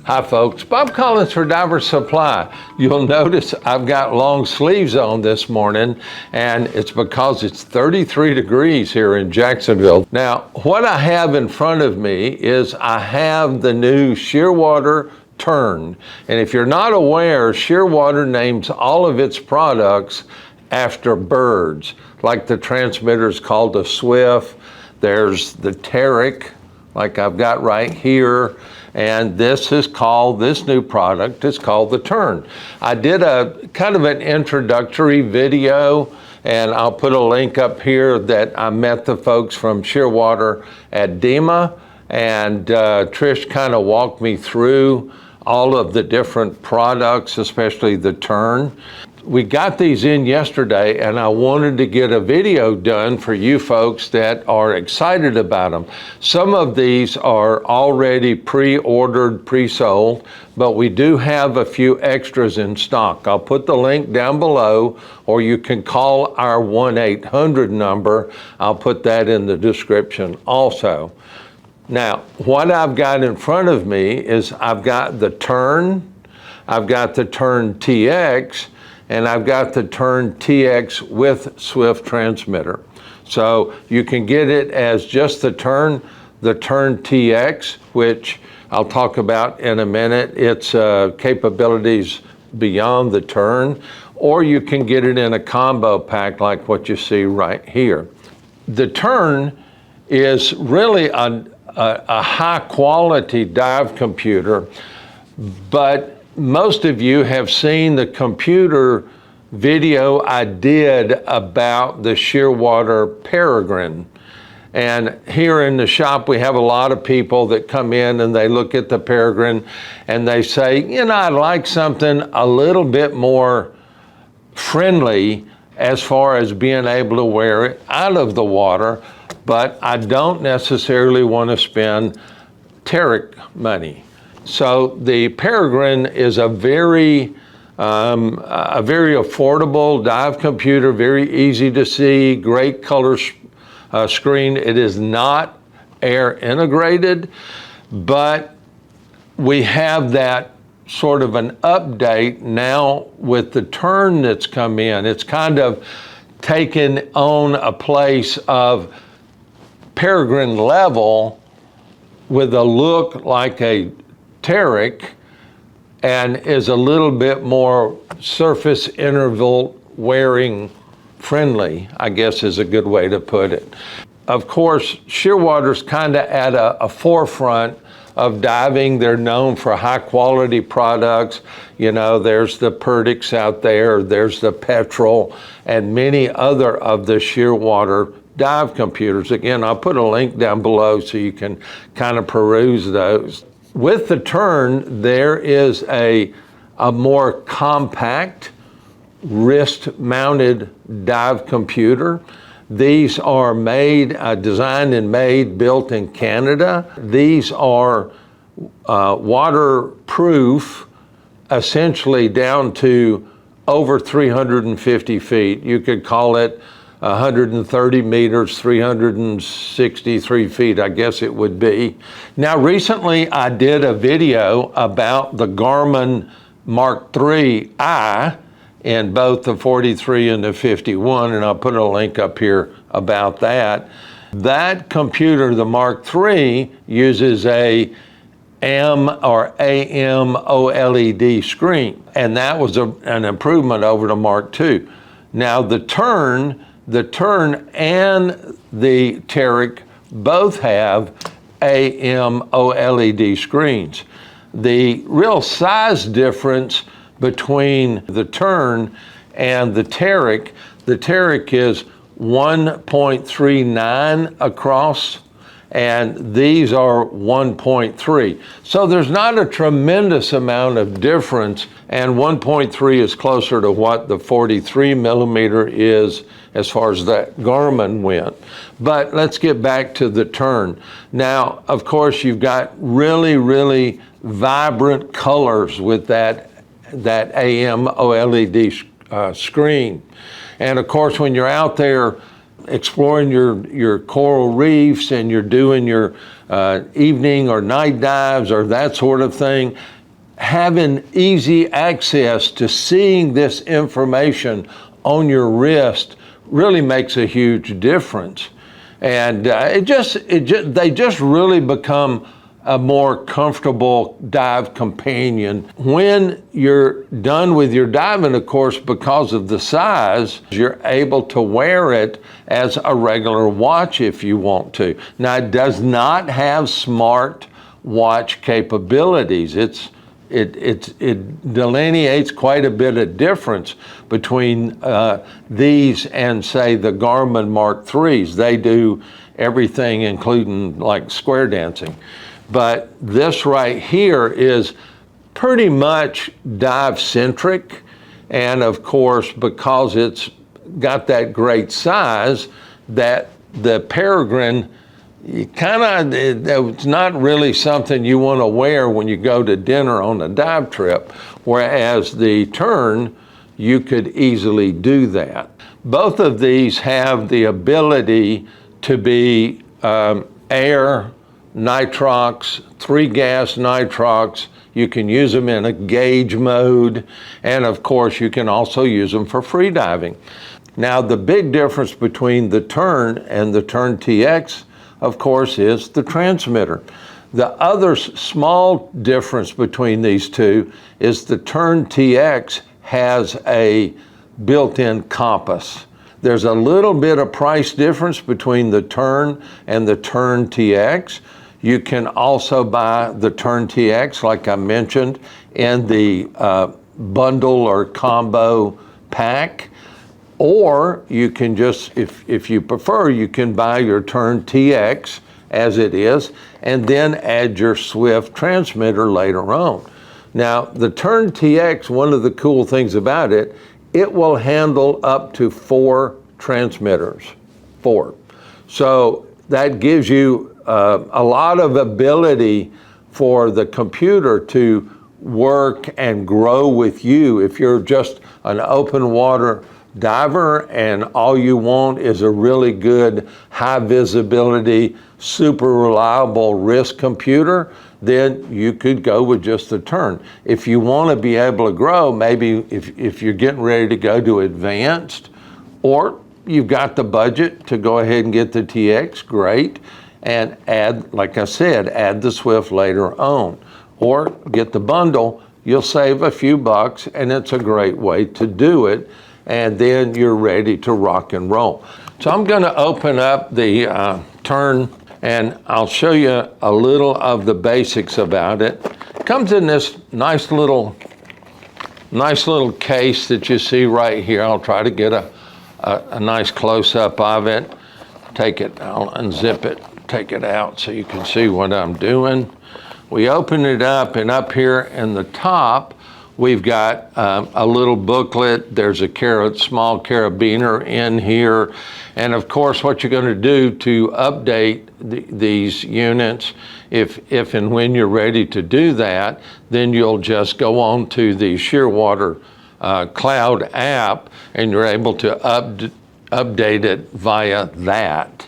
Hi folks, Bob Collins for Diver Supply. You'll notice I've got long sleeves on this morning, and it's because it's 33 degrees here in Jacksonville. Now, what I have in front of me is I have the new Shearwater Tern. And if you're not aware, Shearwater names all of its products after birds, like the transmitter's called the Swift, there's the TX, like I've got right here, and this new product is called the Tern. I did a kind of an introductory video, and I'll put a link up here that I met the folks from Shearwater at DEMA, and Trish kind of walked me through all of the different products, especially the Tern. We got these in yesterday, and I wanted to get a video done for you folks that are excited about them. Some of these are already pre-ordered, pre-sold, but we do have a few extras in stock. I'll put the link down below, or you can call our 1-800 number. I'll put that in the description also. Now, what I've got in front of me is I've got the Tern, I've got the Tern TX, and I've got the Tern TX with Swift transmitter. So you can get it as just the Tern TX, which I'll talk about in a minute. Its capabilities beyond the Tern, or you can get it in a combo pack like what you see right here. The Tern is really a high quality dive computer, but most of you have seen the computer video I did about the Shearwater Peregrine. And here in the shop, we have a lot of people that come in and they look at the Peregrine and they say, you know, I'd like something a little bit more friendly as far as being able to wear it out of the water, but I don't necessarily want to spend TX money. So the Peregrine is a very affordable dive computer, very easy to see, great color screen. It is not air integrated, but we have that sort of an update now with the Tern that's come in. It's kind of taken on a place of Peregrine level with a look like a TX, and is a little bit more surface interval wearing friendly, I guess is a good way to put it. Of course, Shearwater's kind of at a forefront of diving. They're known for high quality products. You know, there's the Perdix out there, there's the Petrol, and many other of the Shearwater dive computers. Again, I'll put a link down below so you can kind of peruse those. With the Tern, there is a more compact wrist-mounted dive computer. These are designed and made, built in Canada. These are waterproof, essentially down to over 350 feet. You could call it 130 meters, 363 feet, I guess it would be. Now, recently I did a video about the Garmin Mark III in both the 43 and the 51, and I'll put a link up here about that. That computer, the Mark III, uses a AMOLED screen, and that was an improvement over the Mark II. Now, the Tern and the TX both have AMOLED screens. The real size difference between the Tern and the TX is 1.39 across, and these are 1.3. So there's not a tremendous amount of difference, and 1.3 is closer to what the 43 millimeter is as far as that Garmin went. But let's get back to the Tern. Now, of course, you've got really, really vibrant colors with that AMOLED screen. And of course, when you're out there exploring your coral reefs and you're doing your evening or night dives or that sort of thing, having easy access to seeing this information on your wrist really makes a huge difference. And they just really become a more comfortable dive companion. When you're done with your diving, of course, because of the size, you're able to wear it as a regular watch if you want to. Now, it does not have smart watch capabilities. It delineates quite a bit of difference between these and, say, the Garmin Mark IIIs. They do everything, including like square dancing. But this right here is pretty much dive-centric. And of course, because it's got that great size, that the Peregrine, it's not really something you want to wear when you go to dinner on a dive trip, whereas the Tern, you could easily do that. Both of these have the ability to be air, nitrox, 3-gas nitrox. You can use them in a gauge mode, and of course you can also use them for free diving. Now, the big difference between the Tern and the Tern TX, of course, is the transmitter. The other small difference between these two is the Tern TX has a built-in compass. There's a little bit of price difference between the Tern and the Tern TX. You can also buy the Tern TX, like I mentioned, in the bundle or combo pack. Or you can just, if you prefer, you can buy your Tern TX as it is, and then add your Swift transmitter later on. Now, the Tern TX, one of the cool things about it, it will handle up to 4 transmitters, 4. So that gives you a lot of ability for the computer to work and grow with you. If you're just an open water diver and all you want is a really good high visibility, super reliable wrist computer, then you could go with just the Tern. If you want to be able to grow, maybe if you're getting ready to go to advanced, or you've got the budget to go ahead and get the TX, great, and add, like I said, add the Swift later on. Or get the bundle, you'll save a few bucks, and it's a great way to do it, and then you're ready to rock and roll. So I'm gonna open up the Tern, and I'll show you a little of the basics about it. It comes in this nice little case that you see right here. I'll try to get a nice close-up of it. I'll unzip it, take it out so you can see what I'm doing. We open it up, and up here in the top, we've got a little booklet. There's a small carabiner in here. And of course, what you're going to do to update these units, if and when you're ready to do that, then you'll just go on to the Shearwater Cloud app, and you're able to update it via that.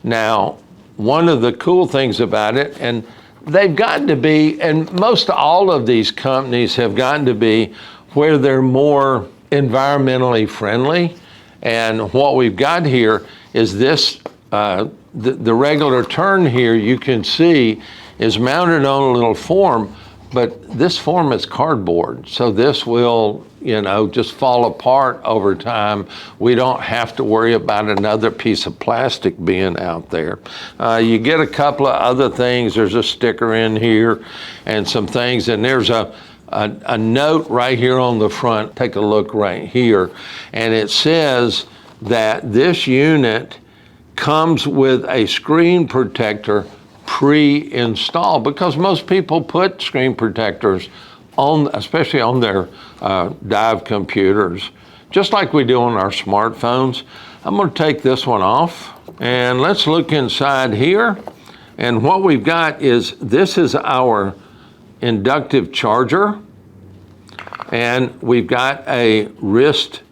Now, one of the cool things about it, and they've gotten to be, and most all of these companies have gotten to be where they're more environmentally friendly. And what we've got here is this, the regular Tern here, you can see, is mounted on a little form, but this form is cardboard. So this will, just fall apart over time. We don't have to worry about another piece of plastic being out there. You get a couple of other things. There's a sticker in here and some things, and there's a note right here on the front. Take a look right here, and it says that this unit comes with a screen protector pre-installed, because most people put screen protectors on, especially on their dive computers, just like we do on our smartphones. I'm going to take this one off, and let's look inside here. And what we've got is, this is our inductive charger, and we've got a wrist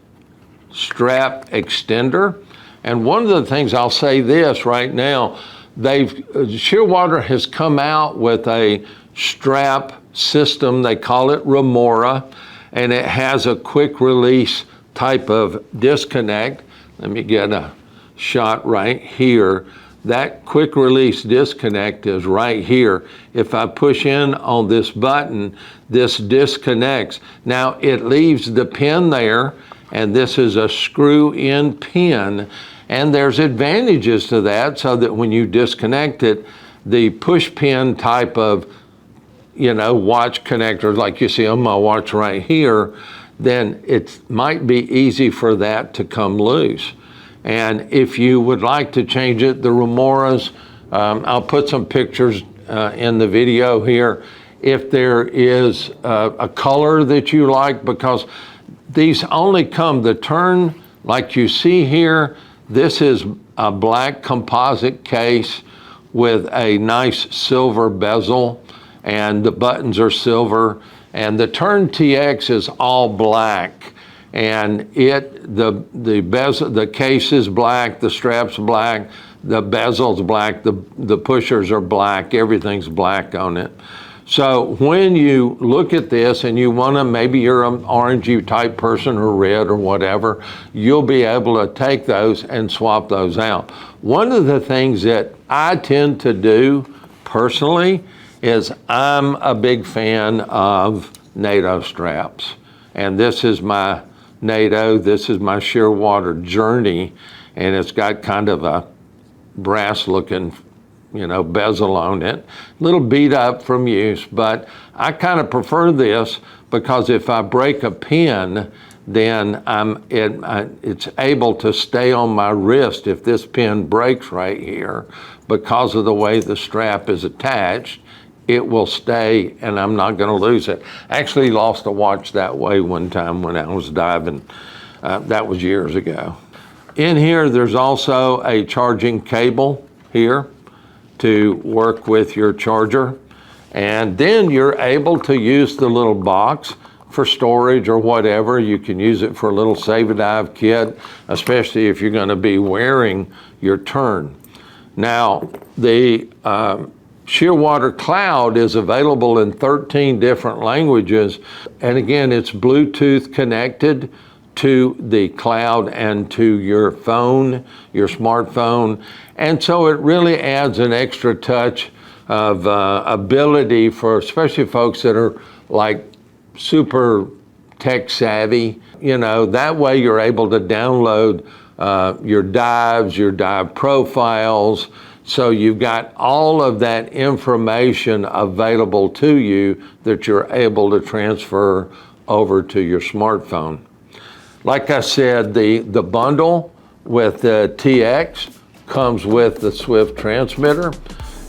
strap extender. And one of the things, I'll say this right now, Shearwater has come out with a strap system. They call it Remora, and it has a quick release type of disconnect. Let me get a shot right here. That quick release disconnect is right here. If I push in on this button, this disconnects. Now it leaves the pin there, and this is a screw-in pin, and there's advantages to that, so that when you disconnect it, the push pin type of, watch connector like you see on my watch right here, then it might be easy for that to come loose. And if you would like to change it, the Remoras, I'll put some pictures in the video here. If there is a color that you like, because these only come, the Tern, like you see here, this is a black composite case with a nice silver bezel, and the buttons are silver. And the Tern TX is all black. And the bezel, the case is black, the strap's black, the bezel's black, the pushers are black, everything's black on it. So when you look at this and you want to, maybe you're an orangey type person or red or whatever, you'll be able to take those and swap those out. One of the things that I tend to do personally is I'm a big fan of NATO straps. And this is my NATO, this is my Shearwater Journey, and it's got kind of a brass looking, bezel on it. A little beat up from use, but I kind of prefer this because if I break a pin, then it's able to stay on my wrist if this pin breaks right here. Because of the way the strap is attached, it will stay and I'm not going to lose it. Actually lost a watch that way one time when I was diving. That was years ago. In here, there's also a charging cable here to work with your charger. And then you're able to use the little box for storage or whatever. You can use it for a little save-a-dive kit, especially if you're going to be wearing your Tern. Now, the Shearwater Cloud is available in 13 different languages. And again, it's Bluetooth connected to the cloud and to your phone, your smartphone. And so it really adds an extra touch of ability for especially folks that are like super tech savvy. That way you're able to download your dives, your dive profiles. So you've got all of that information available to you that you're able to transfer over to your smartphone. Like I said, the bundle with the TX comes with the Swift transmitter.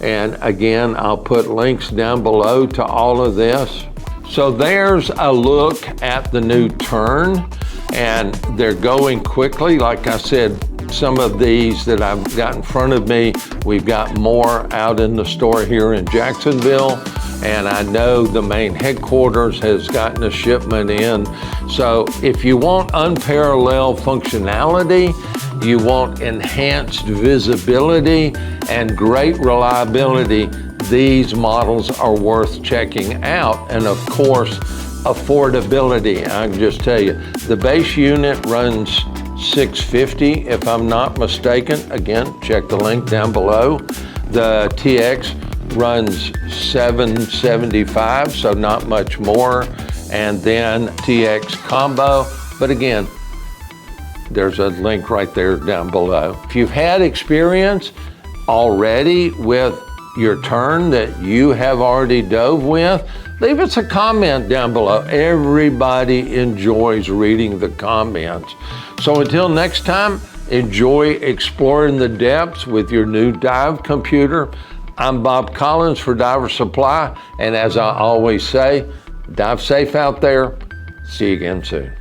And again, I'll put links down below to all of this. So there's a look at the new Tern, and they're going quickly. Like I said, some of these that I've got in front of me, we've got more out in the store here in Jacksonville, and I know the main headquarters has gotten a shipment in. So if you want unparalleled functionality, you want enhanced visibility and great reliability, these models are worth checking out. And of course, affordability. I can just tell you, the base unit runs $650 if I'm not mistaken. Again, check the link down below. The TX runs $775, so not much more. And then TX combo, but again, there's a link right there down below. If you've had experience already with your Tern that you have already dove with, leave us a comment down below. Everybody enjoys reading the comments. So until next time, enjoy exploring the depths with your new dive computer. I'm Bob Collins for Diver Supply, and as I always say, dive safe out there. See you again soon.